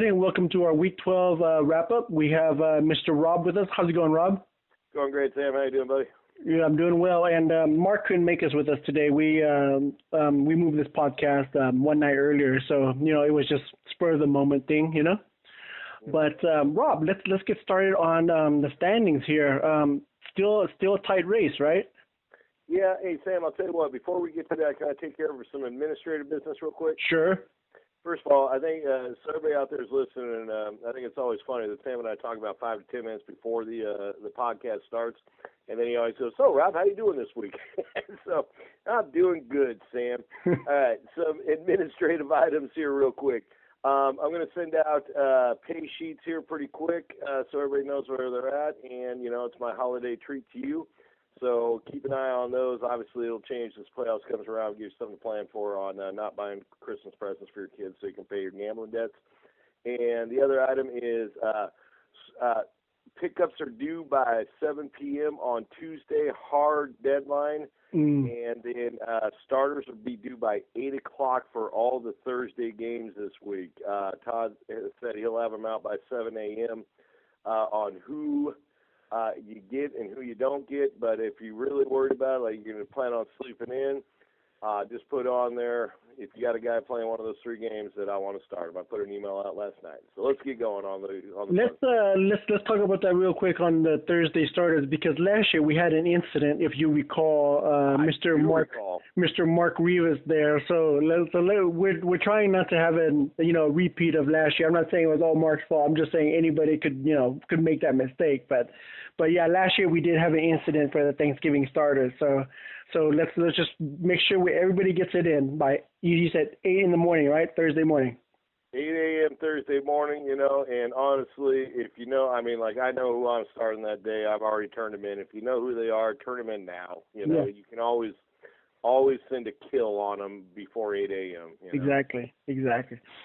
everybody, and welcome to our Week 12 wrap-up. We have Mr. Rob with us. How's it going, Rob? Going great, Sam. How you doing, buddy? Yeah, I'm doing well. And Mark couldn't make us with us today. We moved this podcast one night earlier, so it was just spur of the moment thing, Yeah. But Rob, let's get started on the standings here. Still a tight race, right? Yeah. Hey, Sam. I'll tell you what. Before we get to that, can I take care of some administrative business real quick? Sure. First of all, I think so everybody out there is listening, and I think it's always funny that Sam and I talk about 5 to 10 minutes before the podcast starts, and then he always goes, "So, Rob, how you doing this week?" So, I'm doing good, Sam. All right, some administrative items here real quick. I'm going to send out pay sheets here pretty quick so everybody knows where they're at, and, it's my holiday treat to you. So keep an eye on those. Obviously, it'll change as playoffs comes around. Give you something to plan for on not buying Christmas presents for your kids so you can pay your gambling debts. And the other item is pickups are due by 7 p.m. on Tuesday, hard deadline. And then starters will be due by 8 o'clock for all the Thursday games this week. Todd said he'll have them out by 7 a.m. On who you get and who you don't get, but if you're really worried about it, like you're going to plan on sleeping in, just put on there, if you got a guy playing one of those 3 games that I want to start him. I put an email out last night. So let's get going on the let's talk about that real quick on the Thursday starters, because last year we had an incident, if you recall, Mr. Mark Rivas there. So we're trying not to have a repeat of last year. I'm not saying it was all Mark's fault. I'm just saying anybody could make that mistake. But yeah, last year we did have an incident for the Thanksgiving starters. So let's just make sure everybody gets it in by, you said 8 in the morning, right? Thursday morning. 8 a.m. Thursday morning, and honestly, if I know who I'm starting that day. I've already turned them in. If you know who they are, turn them in now. You can always send a kill on them before 8 a.m. Exactly.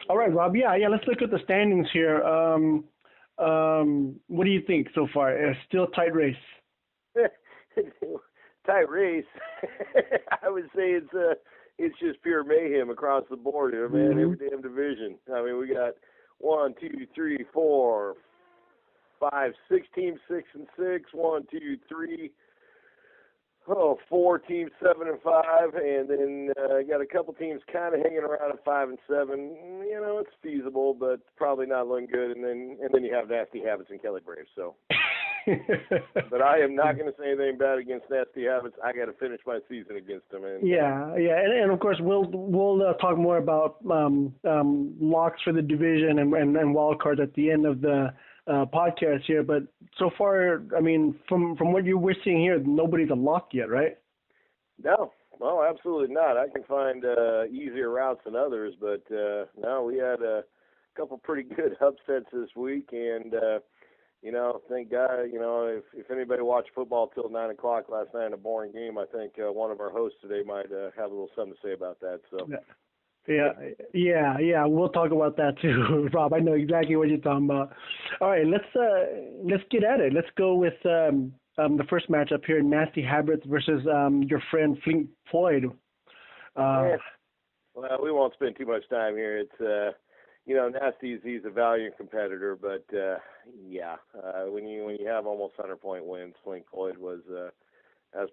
All right, Rob. Yeah. Let's look at the standings here. What do you think so far? Still a tight race. Tight race. I would say it's just pure mayhem across the board here, man. Mm-hmm. Every damn division. We got 1, 2, 3, 4, 5, 6 teams 6-6. 1, 2, 3. 4 teams 7-5, and then got a couple teams kind of hanging around at 5-7. It's feasible, but probably not looking good. And then you have Nasty Habits and Kelly Braves. So, but I am not going to say anything bad against Nasty Habits. I got to finish my season against them. And of course we'll talk more about locks for the division and wild cards at the end of the podcast here, but so far, from what we're seeing here, nobody's a lock yet, right? No, well, absolutely not. I can find easier routes than others, but no, we had a couple pretty good upsets this week, and thank God, if anybody watched football till 9 o'clock last night in a boring game, I think one of our hosts today might have a little something to say about that. So. Yeah. We'll talk about that too, Rob. I know exactly what you're talking about. All right, let's get at it. Let's go with the first matchup here: Nasty Habits versus your friend Flink Floyd. Well, we won't spend too much time here. It's Nasty's, he's a valiant competitor, but when you have almost 100-point wins, Flink Floyd was a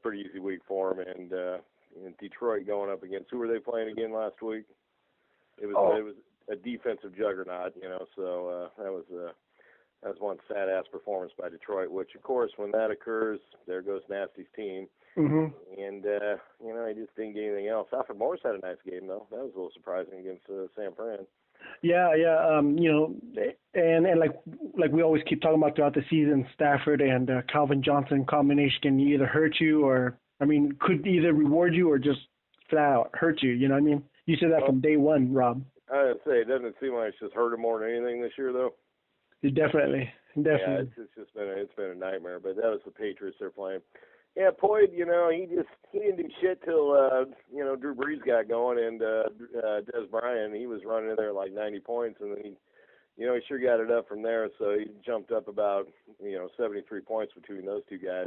pretty easy week for him, and Detroit going up against, who were they playing again last week? It was a defensive juggernaut, so that was one sad-ass performance by Detroit, which, of course, when that occurs, there goes Nasty's team. Mm-hmm. And, he just didn't get anything else. Alfred Morris had a nice game, though. That was a little surprising against San Fran. Yeah. And like we always keep talking about throughout the season, Stafford and Calvin Johnson combination can either hurt you or, could either reward you or just flat out hurt you. You know what I mean? You said that from day one, Rob. I would say it doesn't seem like it's just hurt him more than anything this year, though. Definitely. Yeah, it's been a nightmare. But that was the Patriots they're playing. Yeah, Boyd, he didn't do shit till Drew Brees got going, and Des Bryant, he was running in there like 90 points, and then he sure got it up from there. So he jumped up about 73 points between those two guys.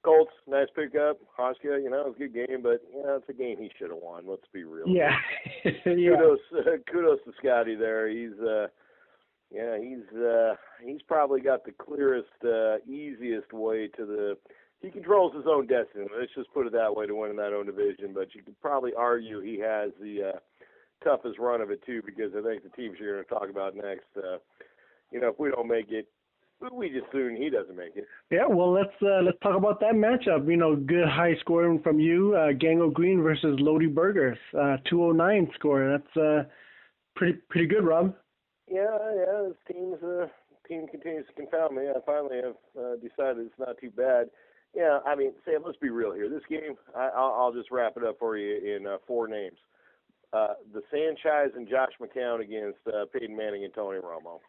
Colts, nice pickup. Hoska, it was a good game, but it's a game he should have won. Let's be real. Yeah. Kudos to Scotty there. He's Yeah, he's probably got the clearest, easiest way to the. He controls his own destiny. Let's just put it that way to win in that own division. But you could probably argue he has the toughest run of it too, because I think the teams you're going to talk about next, if we don't make it, we just assume he doesn't make it. Yeah, well, let's talk about that matchup. Good high scoring from you, Gango Green versus Lodi Burgers, 209 score. That's pretty good, Rob. Yeah, this team continues to confound me. I finally have decided it's not too bad. Yeah, I mean, Sam, let's be real here. This game, I'll just wrap it up for you in 4 names. The Sanchez and Josh McCown against Peyton Manning and Tony Romo.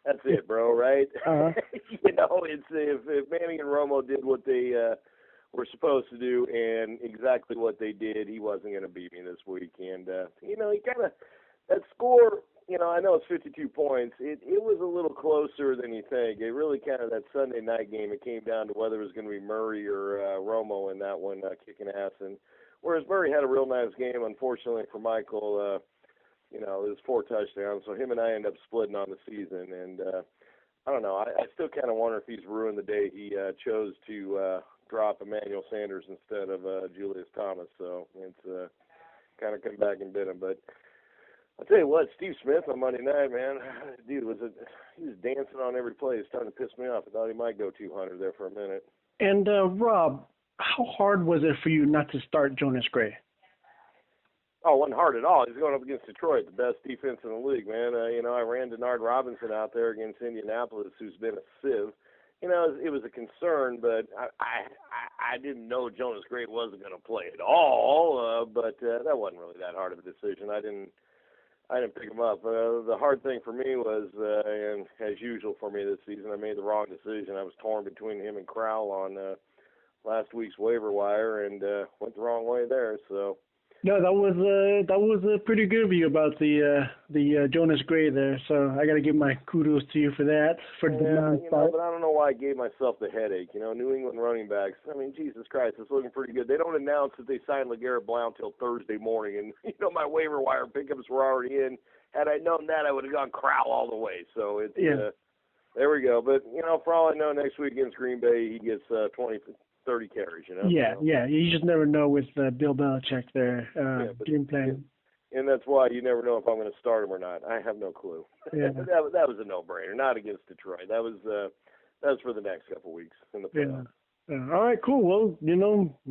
That's it, bro, right? Uh-huh. It's if Manning and Romo did what they were supposed to do and exactly what they did, he wasn't going to beat me this week. And, he kind of, that score, I know it's 52 points. It was a little closer than you think. It really kind of, that Sunday night game, it came down to whether it was going to be Murray or Romo in that one kicking ass. And whereas Murray had a real nice game, unfortunately for Michael, it was 4 touchdowns. So him and I end up splitting on the season. And I don't know. I still kind of wonder if he's ruined the day he chose to drop Emmanuel Sanders instead of Julius Thomas. So it's kind of come back and bit him. But I'll tell you what, Steve Smith on Monday night, man, dude, he was dancing on every play. It's starting to piss me off. I thought he might go 200 there for a minute. And, Rob, how hard was it for you not to start Jonas Gray? Oh, it wasn't hard at all. He's going up against Detroit, the best defense in the league, man. I ran Denard Robinson out there against Indianapolis, who's been a sieve. It was a concern, but I didn't know Jonas Gray wasn't going to play at all. But that wasn't really that hard of a decision. I didn't pick him up. The hard thing for me was, and as usual for me this season, I made the wrong decision. I was torn between him and Crowell on last week's waiver wire, and went the wrong way there. So. No, that was pretty good of you about the Jonas Gray there. So I got to give my kudos to you for that. But I don't know why I gave myself the headache. New England running backs. I mean, Jesus Christ, it's looking pretty good. They don't announce that they signed LeGarrette Blount till Thursday morning, and my waiver wire pickups were already in. Had I known that, I would have gone Crowell all the way. So it's there we go. But for all I know, next week against Green Bay, he gets 20-30 carries, Yeah. You just never know with Bill Belichick there, game plan. And that's why you never know if I'm going to start him or not. I have no clue. Yeah. that was a no-brainer, not against Detroit. That was for the next couple weeks in the playoffs. Yeah. All right, cool. Well,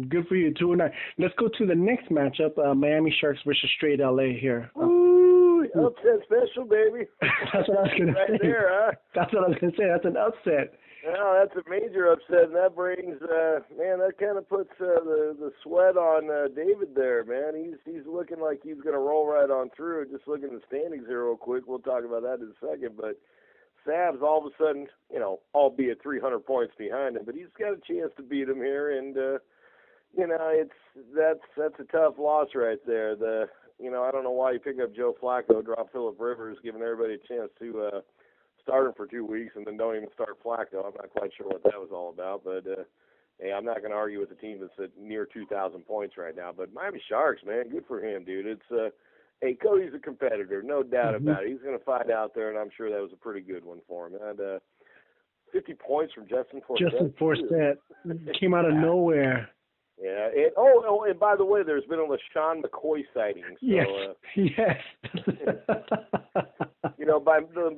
good for you, 2-9. Let's go to the next matchup, Miami Sharks versus Straight LA here. Ooh, upset special, baby. That's what I was going to say. Right there, huh? That's what I was going to say. That's an upset. No, that's a major upset, and that brings, that kind of puts the sweat on David there, man. He's looking like he's going to roll right on through. Just looking at the standings here real quick. We'll talk about that in a second. But Sav's all of a sudden, albeit 300 points behind him, but he's got a chance to beat him here, and that's a tough loss right there. I don't know why you pick up Joe Flacco, drop Phillip Rivers, giving everybody a chance to start him for 2 weeks and then don't even start Flacco. I'm not quite sure what that was all about, but hey, I'm not going to argue with a team that's at near 2,000 points right now. But Miami Sharks, man, good for him, dude. It's hey, Cody's a competitor, no doubt about it. He's going to fight out there, and I'm sure that was a pretty good one for him. And 50 points from Justin Forsett. Justin Forsett came out of nowhere. Yeah. And by the way, there's been a LaShawn McCoy sighting. So, yes.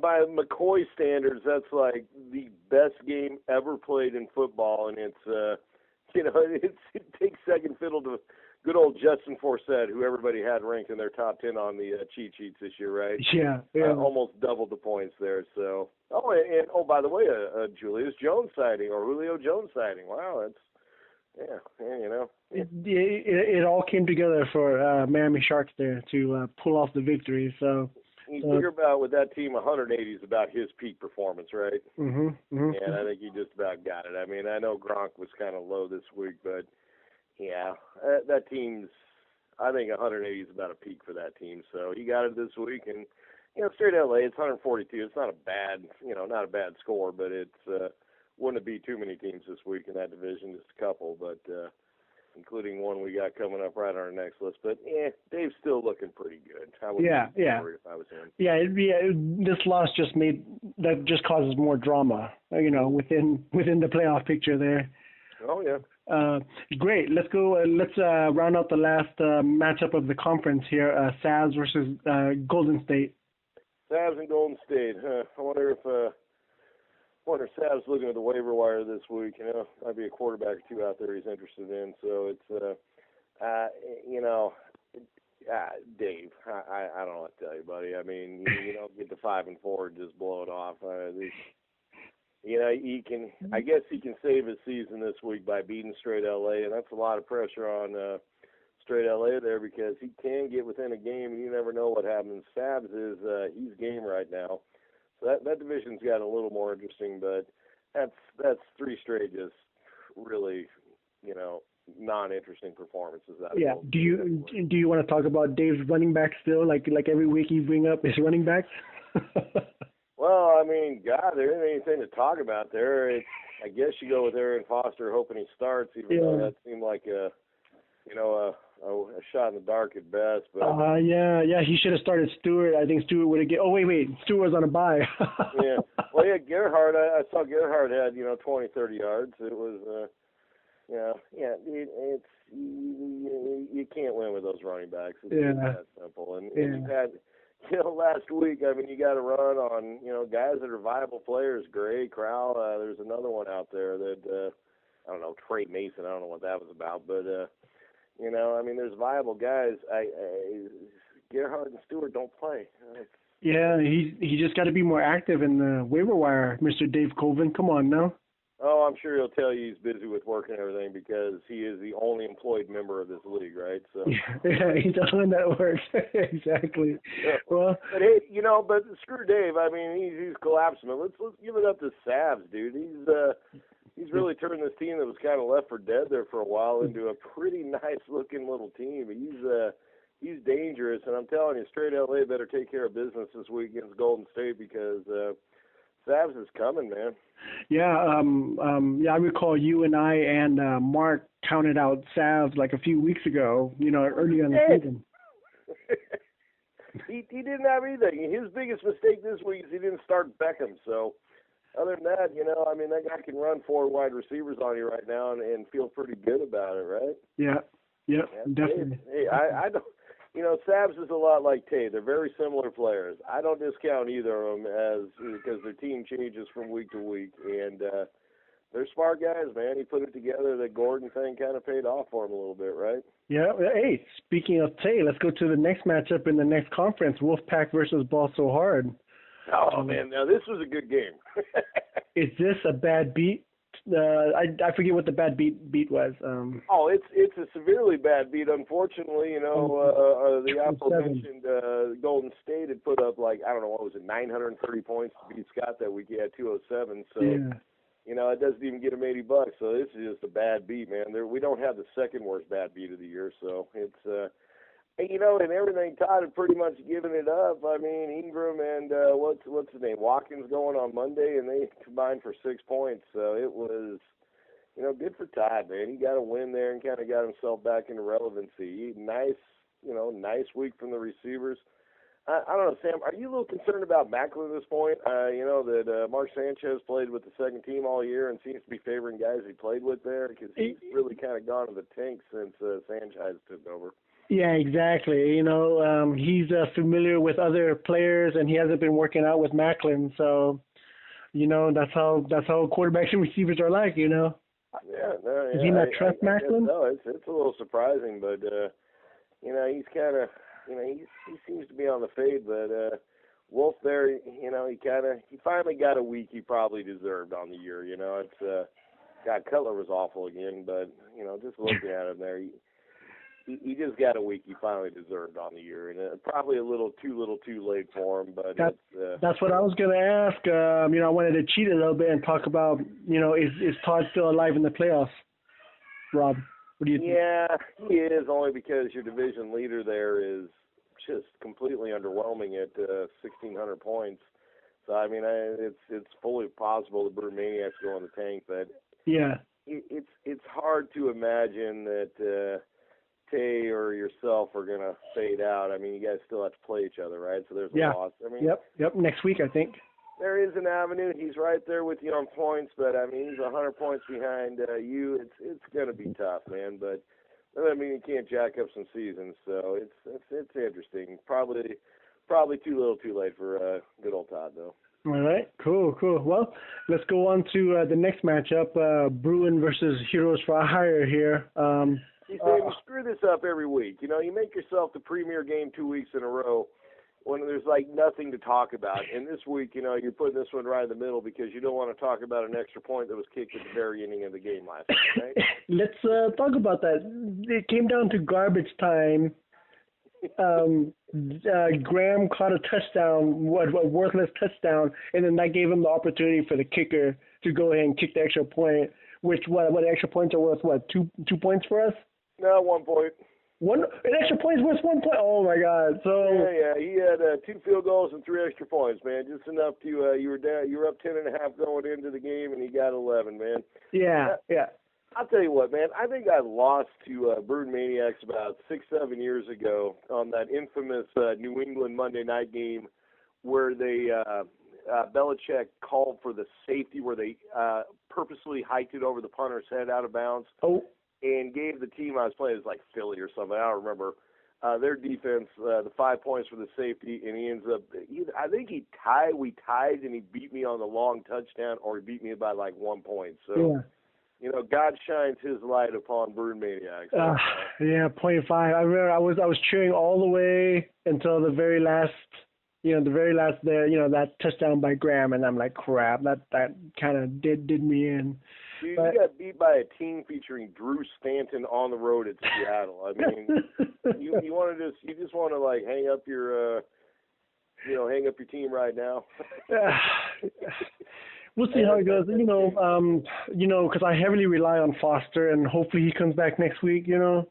By McCoy standards, that's like the best game ever played in football, and it's it takes second fiddle to good old Justin Forsett, who everybody had ranked in their top 10 on the cheat sheets this year, right? Yeah. Almost doubled the points there. So, by the way, a Julius Jones sighting or Julio Jones sighting. Wow, that's. It all came together for Miami Sharks there to pull off the victory. So you figure about with that team, 180 is about his peak performance, right? Mm-hmm. And I think he just about got it. I mean, I know Gronk was kind of low this week, but yeah, that team's. I think 180 is about a peak for that team. So he got it this week, and straight LA, it's 142. It's not a bad score, but it's. Wouldn't it be too many teams this week in that division, just a couple. But, including one we got coming up right on our next list. But Dave's still looking pretty good. I wouldn't be worried if I was him. Yeah, this loss just causes more drama, within the playoff picture there. Oh yeah. Great. Let's go. Let's round out the last matchup of the conference here. Savs versus Golden State. Savs and Golden State. I wonder if Savs looking at the waiver wire this week. Might be a quarterback or two out there he's interested in. So it's Dave. I don't know what to tell you, buddy. I mean, you don't get to 5-4 and just blow it off. He can. I guess he can save his season this week by beating Straight LA, and that's a lot of pressure on Straight LA there because he can get within a game, and you never know what happens. Savs is he's game right now, so that division's got a little more interesting. But that's 3 straight just really non-interesting performances. Yeah. Do you want to talk about Dave's running back still? Like every week you bring up his running backs. Well, I mean, God, there isn't anything to talk about there. I guess you go with Aaron Foster hoping he starts, even though that seemed like a shot in the dark at best. But he should have started Stewart. I think Stewart would have get. Oh wait, Stewart was on a bye. Yeah. Well, Gerhardt. I saw Gerhardt had 20, 30 yards. It was it's you can't win with those running backs. It's that simple. And you've had. Last week, I mean, you got to run on, guys that are viable players. Gray, Crowell, there's another one out there that, I don't know, Trey Mason. I don't know what that was about. But, I mean, there's viable guys. Gerhardt and Stewart don't play. He just got to be more active in the waiver wire, Mr. Dave Colvin. Come on now. Oh, I'm sure he'll tell you he's busy with work and everything because he is the only employed member of this league, right? So yeah, he's the one that works. Exactly. Yeah. Well, but hey, but screw Dave. I mean, he's collapsing. Let's give it up to Savs, dude. He's really turned this team that was kind of left for dead there for a while into a pretty nice looking little team. He's dangerous, and I'm telling you, Straight LA better take care of business this week against Golden State because Savs is coming, man. Yeah, I recall you and I and Mark counted out Savs like a few weeks ago, early in the season. he didn't have anything. His biggest mistake this week is he didn't start Beckham. So other than that, I mean, that guy can run 4 wide receivers on you right now and feel pretty good about it, right? Yeah, definitely. Hey, I don't. Savs is a lot like Tay. They're very similar players. I don't discount either of them because their team changes from week to week, and they're smart guys, man. He put it together. The Gordon thing kind of paid off for him a little bit, right? Yeah. Hey, speaking of Tay, let's go to the next matchup in the next conference: Wolfpack versus Ball So Hard. Oh man, now this was a good game. Is this a bad beat? I forget what the bad beat was. It's a severely bad beat. Unfortunately, the aforementioned Golden State had put up 930 points to beat Scott that week. He had 207. So, it doesn't even get him $80. So this is just a bad beat, man. We don't have the second worst bad beat of the year. So it's and everything Todd had pretty much given it up. I mean, Ingram and what's his name, Watkins going on Monday, and they combined for 6 points. So it was, good for Todd, man. He got a win there and kind of got himself back into relevancy. Nice week from the receivers. I don't know, Sam, are you a little concerned about Macklin at this point? That Mark Sanchez played with the second team all year and seems to be favoring guys he played with there because he's really kind of gone to the tank since Sanchez took over. Yeah, exactly. He's familiar with other players, and he hasn't been working out with Macklin. So, that's how quarterbacks and receivers are like. Yeah, Does he not trust Macklin? No, it's a little surprising, but he's kind of he seems to be on the fade. But Wolf there, he finally got a week he probably deserved on the year. It's God, Cutler was awful again, but just looking at him there. He just got a week he finally deserved on the year, and probably a little too late for him. But that's what I was going to ask. I wanted to cheat a little bit and talk about, is Todd still alive in the playoffs? Rob, what do you think? Yeah, he is, only because your division leader there is just completely underwhelming at 1,600 points. So I mean, it's fully possible the Brew Maniacs go in the tank, but yeah. it's hard to imagine that Tay or yourself are gonna fade out. I mean, you guys still have to play each other, right? So there's a loss. I mean, Yep. Next week, I think. There is an avenue. He's right there with you on points, but I mean, he's 100 points behind you. It's gonna be tough, man. But I mean, you can't jack up some seasons, so it's interesting. Probably too little, too late for good old Todd, though. All right, cool. Well, let's go on to the next matchup, Bruin versus Heroes for Hire here. You say you screw this up every week. You know, you make yourself the premier game 2 weeks in a row when there's like nothing to talk about. And this week, you know, you're putting this one right in the middle because you don't want to talk about an extra point that was kicked at the very ending of the game last night, right? Let's talk about that. It came down to garbage time. Graham caught a touchdown, a worthless touchdown, and then that gave him the opportunity for the kicker to go ahead and kick the extra point. Which what extra points are worth? What, two points for us? No, 1 point. An extra point is worth 1 point. Oh my God! So yeah, he had 2 field goals and 3 extra points, man. Just enough to you were up 10.5 going into the game, and he got 11, man. Yeah. I'll tell you what, man. I think I lost to Brood Maniacs about 6-7 years ago on that infamous New England Monday night game where they Belichick called for the safety where they purposely hiked it over the punter's head out of bounds. Oh. And gave the team I was playing, it was like Philly or something, I don't remember, their defense, the 5 points for the safety, and he ends up, I think we tied, and he beat me on the long touchdown, or he beat me by like 1 point. So, yeah. You know, God shines his light upon Brood Maniacs. Yeah, 0.5. I remember I was cheering all the way until the very last there, that touchdown by Graham, and I'm like, crap, that kind of did me in. Dude, you got beat by a team featuring Drew Stanton on the road at Seattle. I mean, you just want to like hang up your team right now. We'll see how it goes. Because I heavily rely on Foster, and hopefully he comes back next week. Hopefully.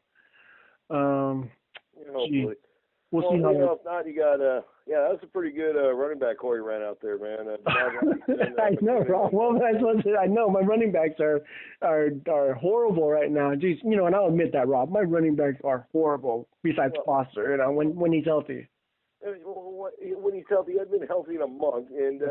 We'll see how. If not, you got that's a pretty good running back Corey ran out there, man. I know, Rob. Well, I know my running backs are horrible right now. Jeez, and I'll admit that, Rob. My running backs are horrible. Besides Foster, when he's healthy. When he's healthy, I've been healthy in a month, and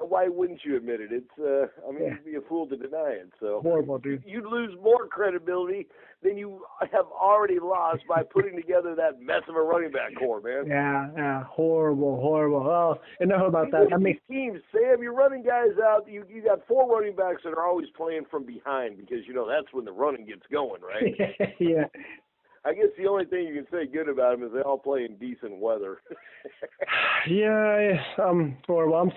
why wouldn't you admit it? It's you'd be a fool to deny it. So horrible, dude. You'd lose more credibility than you have already lost by putting together that mess of a running back core, man. Yeah, horrible. Well, enough about that. That makes teams, Sam. You're running guys out. You got 4 running backs that are always playing from behind because that's when the running gets going, right? Yeah. I guess the only thing you can say good about them is they all play in decent weather. Yeah, I'm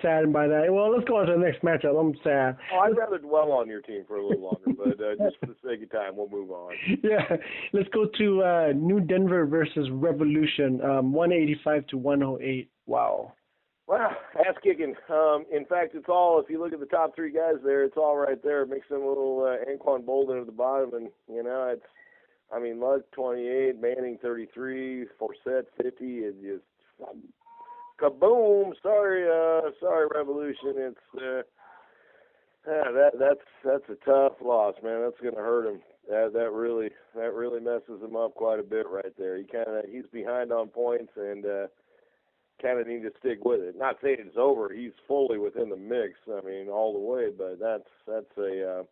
saddened by that. Well, let's go on to the next matchup. I'm sad. Oh, I'd rather dwell on your team for a little longer, but just for the sake of time, we'll move on. Yeah, let's go to New Denver versus Revolution, 185 to 108. Wow. Wow, ass kicking. In fact, it's all, if you look at the top 3 guys there, it's all right there. Mix in a little Anquan Bolden at the bottom, and, it's, Luck 28, Manning 33, Forsett 50, and just kaboom! Sorry, Revolution. It's that's a tough loss, man. That's gonna hurt him. That really messes him up quite a bit right there. He's behind on points and kind of need to stick with it. Not saying it's over. He's fully within the mix. All the way. But that's a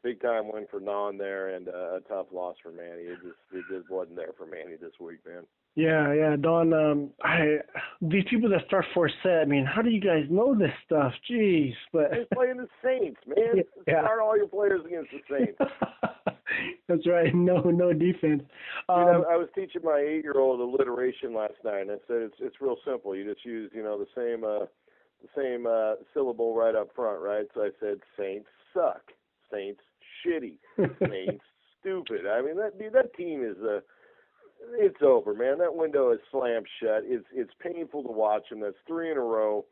big time win for Non there, and a tough loss for Manny. It just wasn't there for Manny this week, man. Yeah, Don. These people that start Forsett, how do you guys know this stuff? Jeez, but he's playing the Saints, man. Yeah. Start all your players against the Saints. That's right. No defense. I was teaching my 8-year-old alliteration last night, and I said it's real simple. You just use the same syllable right up front, right? So I said Saints suck, Saints shitty, Saints stupid. That team is it's over, man. That window is slammed shut. It's painful to watch him. That's 3 in a row.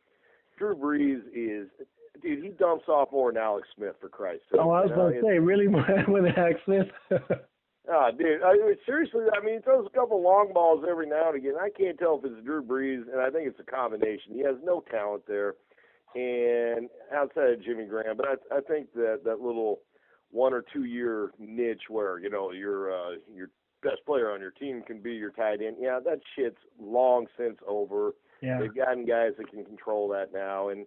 Drew Brees dude, he dumps off more than Alex Smith, for Christ's sake. Oh, I was going to say, really, more than Alex Smith? Dude, seriously, he throws a couple long balls every now and again. I can't tell if it's Drew Brees, and I think it's a combination. He has no talent there, and outside of Jimmy Graham, but I think that little 1 or 2 year niche where, you know, your best player on your team can be your tight end. Yeah, that shit's long since over. Yeah. They've gotten guys that can control that now. And,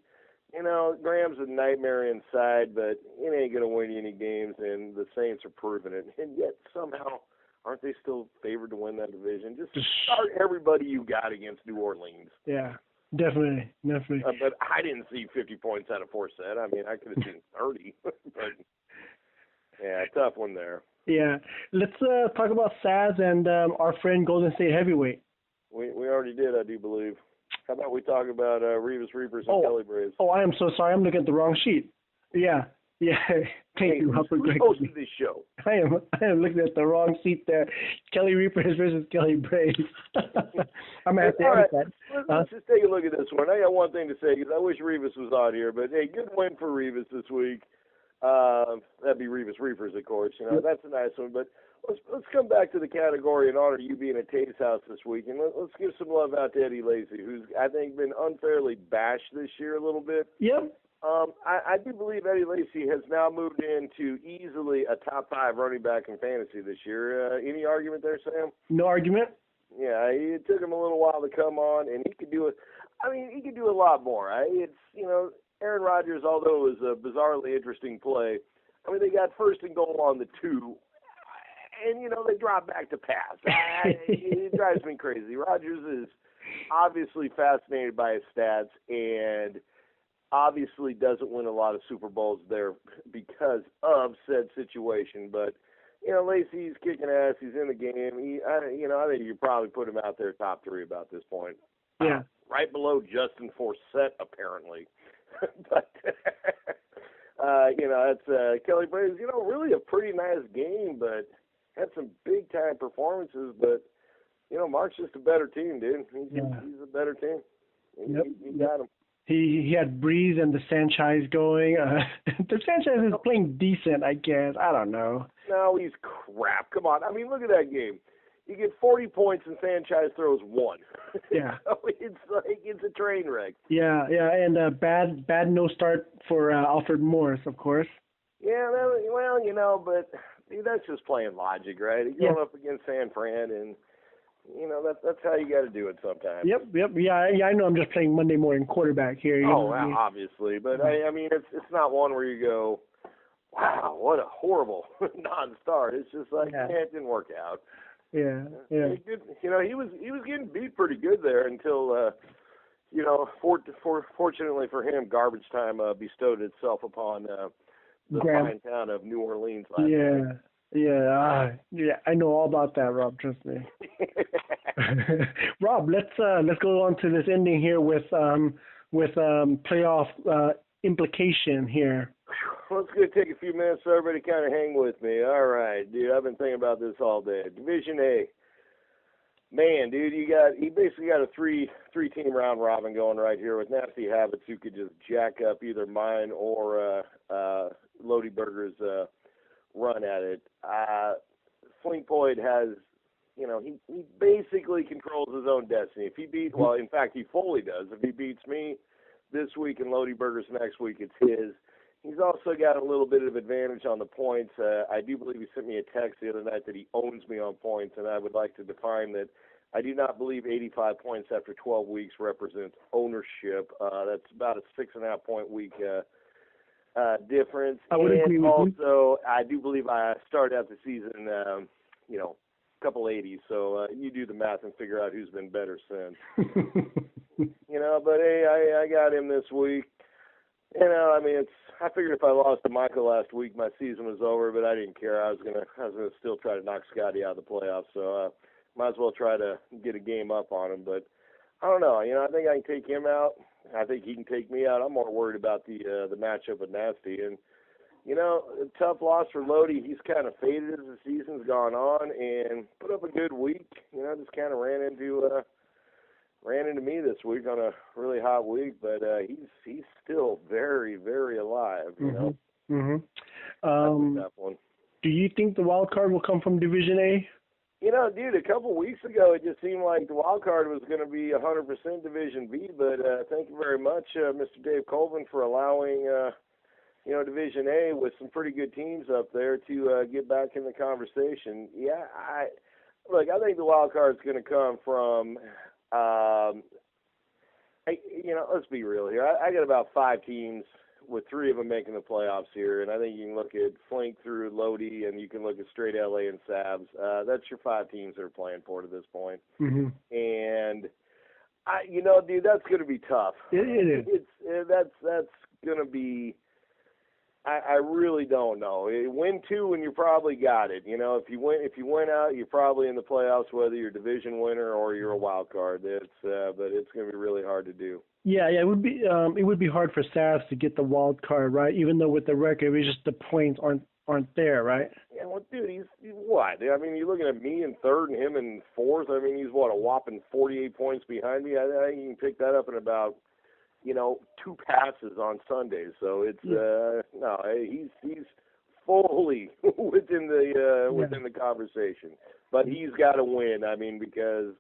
you know, Graham's a nightmare inside, but it ain't going to win you any games, and the Saints are proving it. And yet somehow, aren't they still favored to win that division? Just start everybody you got against New Orleans. Yeah, definitely. But I didn't see 50 points out of Forsett. I mean, I could have seen 30. But, yeah, tough one there. Yeah. Let's talk about Saz and our friend Golden State Heavyweight. We already did, I do believe. How about we talk about Revis Reapers and Kelly Braves? Oh, I am so sorry. I'm looking at the wrong sheet. Yeah. Thank you, Robert. Who's hosting this show? I am looking at the wrong seat there. Kelly Reapers versus Kelly Braves. I'm going to have to edit that. Let's just take a look at this one. I got one thing to say, because I wish Revis was on here, but hey, good win for Revis this week. That'd be Revis Reapers, of course. You know, that's a nice one. But let's come back to the category and honor you being at Tate's house this week, and let's give some love out to Eddie Lacy, who's I think been unfairly bashed this year a little bit. Yep. I do believe Eddie Lacy has now moved into easily a top 5 running back in fantasy this year. Any argument there, Sam? No argument. Yeah, it took him a little while to come on, and he could do it. I mean, he could do a lot more. It's, you know, Aaron Rodgers, although it was a bizarrely interesting play, I mean, they got first and goal on the 2, and, you know, they drop back to pass. It drives me crazy. Rodgers is obviously fascinated by his stats and obviously doesn't win a lot of Super Bowls there because of said situation. But, you know, Lacy's kicking ass. He's in the game. I think you probably put him out there top 3 about this point. Yeah. Right below Justin Forsett, apparently. But, you know, that's Kelly Braves, you know, really a pretty nice game, but had some big-time performances. But, you know, Mark's just a better team, dude. He's a better team. He got him. He had Breeze and the Sanchez going. The Sanchez is playing decent, I guess. I don't know. No, he's crap. Come on. I mean, look at that game. You get 40 points and Sanchez throws 1. Yeah. So it's a train wreck. Yeah, and bad no start for Alfred Morris, of course. Yeah, well, you know, but that's just playing logic, right? You're going up against San Fran, and you know that's how you got to do it sometimes. Yep. Yeah, I know. I'm just playing Monday morning quarterback here. Obviously, but I mean, it's not one where you go, wow, what a horrible non-start. It's just like, it didn't work out. Yeah. You know, he was getting beat pretty good there until, you know, fortunately for him, garbage time bestowed itself upon the fine town of New Orleans last night. Yeah, I know all about that, Rob. Trust me. Rob, let's go on to this ending here with playoff implication here. Let's go take a few minutes for everybody to kind of hang with me. All right, dude, I've been thinking about this all day. Division A. Man, dude, you basically got a three team round robin going right here with nasty habits who could just jack up either mine or Lodi Burger's run at it. Flinkpoid has, you know, he basically controls his own destiny. If he in fact, he fully does. If he beats me this week and Lodi Burger's next week, it's his. He's also got a little bit of advantage on the points. I do believe he sent me a text the other night that he owns me on points, and I would like to define that I do not believe 85 points after 12 weeks represents ownership. That's about a 6.5 point week difference. I would agree with you. Also, I do believe I started out the season, you know, a couple 80s. So you do the math and figure out who's been better since. You know, but hey, I got him this week. You know, I mean, I figured if I lost to Michael last week, my season was over, but I didn't care. I was gonna still try to knock Scotty out of the playoffs. So might as well try to get a game up on him. But I don't know. You know, I think I can take him out. I think he can take me out. I'm more worried about the matchup with Nasty. And you know, a tough loss for Lodi. He's kind of faded as the season's gone on, and put up a good week. You know, just kind of ran into me this week on a really hot week, but he's still very, very alive, you know. Mm-hmm. That's a tough one. Do you think the wild card will come from Division A? You know, dude, a couple weeks ago it just seemed like the wild card was going to be 100% Division B, but thank you very much, Mr. Dave Colvin, for allowing Division A with some pretty good teams up there to get back in the conversation. Yeah, I think the wild card's going to come from, let's be real here. I got about 5 teams with 3 of them making the playoffs here, and I think you can look at Flink through Lodi, and you can look at straight LA and Sabs. That's your 5 teams that are playing for it at this point. Mm-hmm. And dude, that's going to be tough. It is. That's going to be. I really don't know. Win 2 and you probably got it. If you win out, you're probably in the playoffs, whether you're a division winner or you're a wild card. But it's going to be really hard to do. Yeah, it would be hard for Savs to get the wild card, right? Even though with the record, it's just the points aren't there, right? Yeah, well, dude, he's what? I mean, you're looking at me in 3rd and him in 4th. I mean, he's what, a whopping 48 points behind me. I think you can pick that up in about 2 passes on Sundays. So it's no, he's fully within the conversation. But he's got to win. I mean, because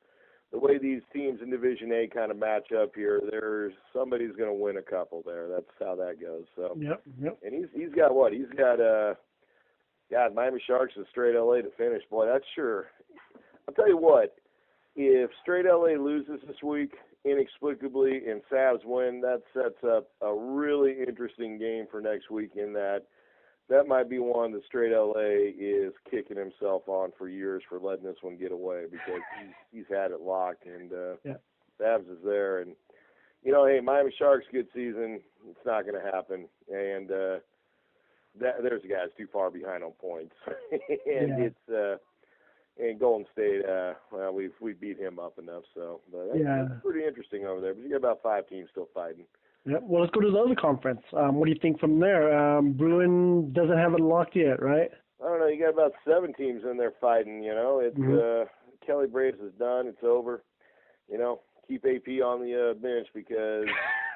the way these teams in Division A kind of match up here, somebody's going to win a couple there. That's how that goes. So yep. And he's got what? He's got Miami Sharks and straight LA to finish. Boy, that's sure. I'll tell you what. If straight LA loses this week inexplicably and Savs win, that sets up a really interesting game for next week. In that might be one that straight LA is kicking himself on for years for letting this one get away, because he's had it locked, and Savs is there. And hey, Miami Sharks, good season. It's not going to happen, and there's a guy that's too far behind on points, and it's. And Golden State, we beat him up enough, so that's pretty interesting over there. But you got about 5 teams still fighting. Yeah. Well, let's go to the other conference. What do you think from there? Bruin doesn't have it locked yet, right? I don't know. You got about 7 teams in there fighting. It's Kelly Braves is done. It's over. Keep AP on the bench, because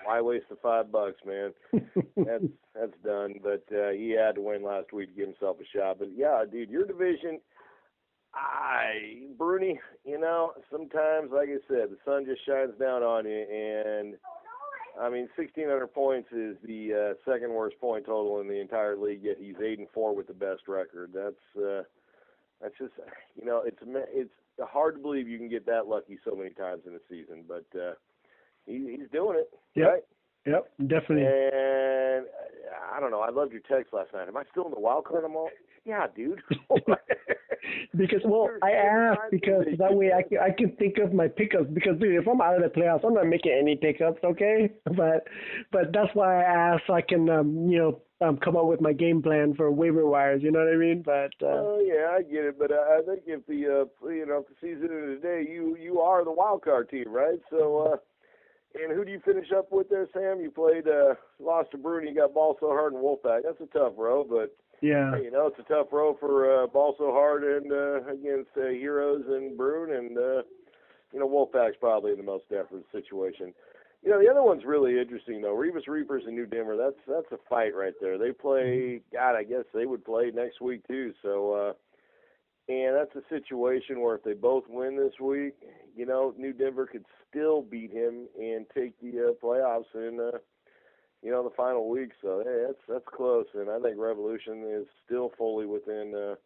why waste the $5, man? That's done. But he had to win last week to give himself a shot. But yeah, dude, your division. Bruni, sometimes, like I said, the sun just shines down on you, and I mean, 1,600 points is the second worst point total in the entire league. Yet he's 8-4 with the best record. That's just, it's hard to believe you can get that lucky so many times in a season, but he's doing it. Yep. Right? Yep, definitely. And I don't know. I loved your text last night. Am I still in the wild card? Yeah, dude. Because, I asked because that way I can think of my pickups. Because, dude, if I'm out of the playoffs, I'm not making any pickups, okay? But that's why I asked, so I can, come up with my game plan for waiver wires. You know what I mean? But yeah, I get it. But I think if the if the season ended today, you are the wild card team, right? So. And who do you finish up with there, Sam? You played, lost to Bruni, you got Ball So Hard and Wolfpack. That's a tough row, but yeah, it's a tough row for Ball So Hard and against Heroes and Bruin, and Wolfpack's probably in the most desperate situation. The other one's really interesting though. Rebus Reapers and New Denver. That's a fight right there. They play. God, I guess they would play next week too. So. And that's a situation where if they both win this week, New Denver could still beat him and take the playoffs in, the final week. So hey, that's close, and I think Revolution is still fully within the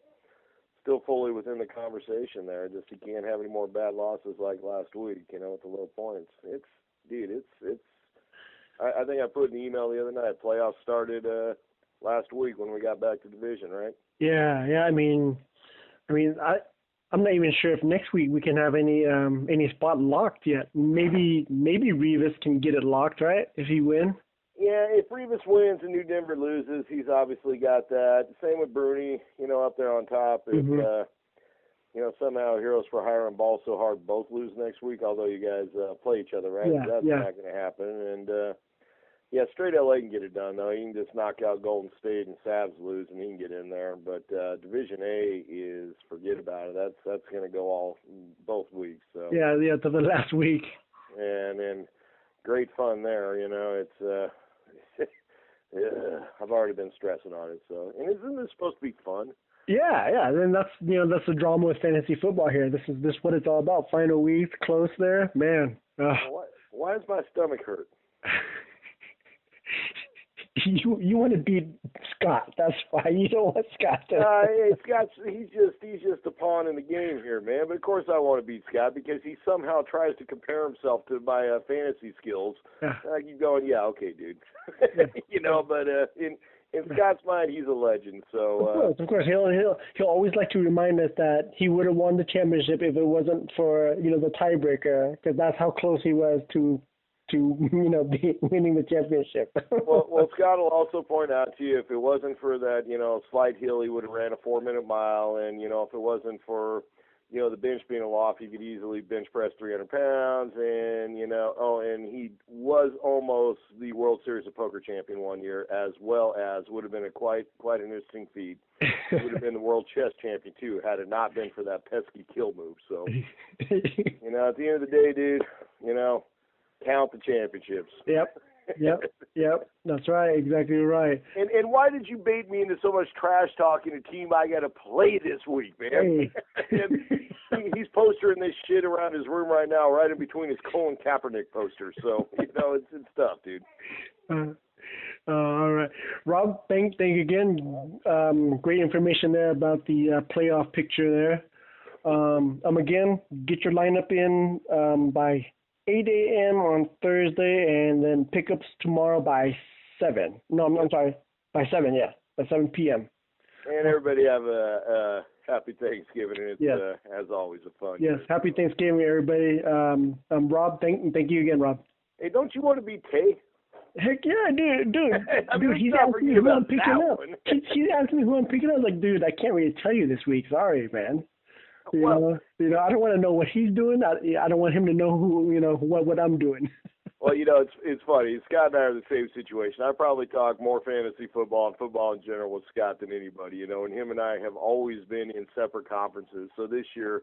conversation there. Just you can't have any more bad losses like last week, with the low points. I think I put in the email the other night. Playoffs started last week when we got back to division, right? Yeah. I mean, I'm not even sure if next week we can have any spot locked yet. Maybe Revis can get it locked, right? If he wins. Yeah, if Revis wins and New Denver loses, he's obviously got that. Same with Bruni, up there on top. If somehow Heroes for Hire and Ball So Hard both lose next week, although you guys play each other, right? That's not going to happen. And straight LA can get it done, though. He can just knock out Golden State and Savs lose, and he can get in there. But Division A is, forget about it. That's going to go both weeks. So yeah, to the last week. And then great fun there. It's I've already been stressing on it. So, and isn't this supposed to be fun? Yeah. Then that's the drama with fantasy football here. This is what it's all about. Final week, close there, man. Why does my stomach hurt? You want to beat Scott. That's why you don't want Scott. Hey, Scott's he's just a pawn in the game here, man. But of course I want to beat Scott because he somehow tries to compare himself to my fantasy skills. I keep going, yeah, okay, dude. But in Scott's mind, he's a legend. So of course, he'll always like to remind us that he would have won the championship if it wasn't for the tiebreaker, because that's how close he was to winning the championship. well, Scott will also point out to you if it wasn't for that slight hill, he would have ran a 4-minute mile, and if it wasn't for the bench being aloft, he could easily bench press 300 pounds, and and he was almost the World Series of Poker champion one year, as well as would have been quite an interesting feat. He would have been the world chess champion too, had it not been for that pesky kill move. So, at the end of the day, dude, count the championships. Yep. That's right. Exactly right. And why did you bait me into so much trash talking a team I got to play this week, man? And he's postering this shit around his room right now, right in between his Colin Kaepernick posters. So it's tough, dude. All right, Rob. Thank you again. Great information there about the playoff picture there. Again, get your lineup in by 8 a.m. on Thursday, and then pickups tomorrow by 7. No, I'm sorry, by 7, yeah, by 7 p.m. And everybody have a happy Thanksgiving, and it's as always a fun. Yes, happy Thanksgiving, everybody. Rob, thank you again, Rob. Hey, don't you want to be Tay? Heck yeah, dude, he's asking me who I'm picking up. He's asking me who I'm picking up. I was like, dude, I can't really tell you this week. Sorry, man. I don't want to know what he's doing. I don't want him to know what I'm doing. Well, it's funny. Scott and I are in the same situation. I probably talk more fantasy football and football in general with Scott than anybody, and him and I have always been in separate conferences. So this year,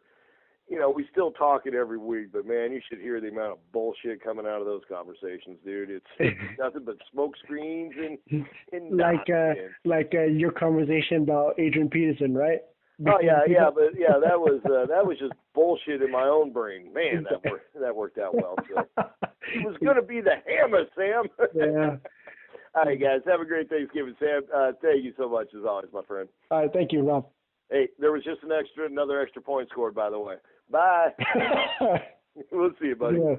we still talk it every week, but man, you should hear the amount of bullshit coming out of those conversations, dude. It's nothing but smoke screens and like your conversation about Adrian Peterson, right? Oh yeah, that was just bullshit in my own brain. Man, that worked out well. So it was gonna be the hammer, Sam. Yeah. All right, guys, have a great Thanksgiving, Sam. Thank you so much as always, my friend. All right, thank you, Rob. Hey, there was just another extra point scored, by the way. Bye. We'll see you, buddy. Yeah.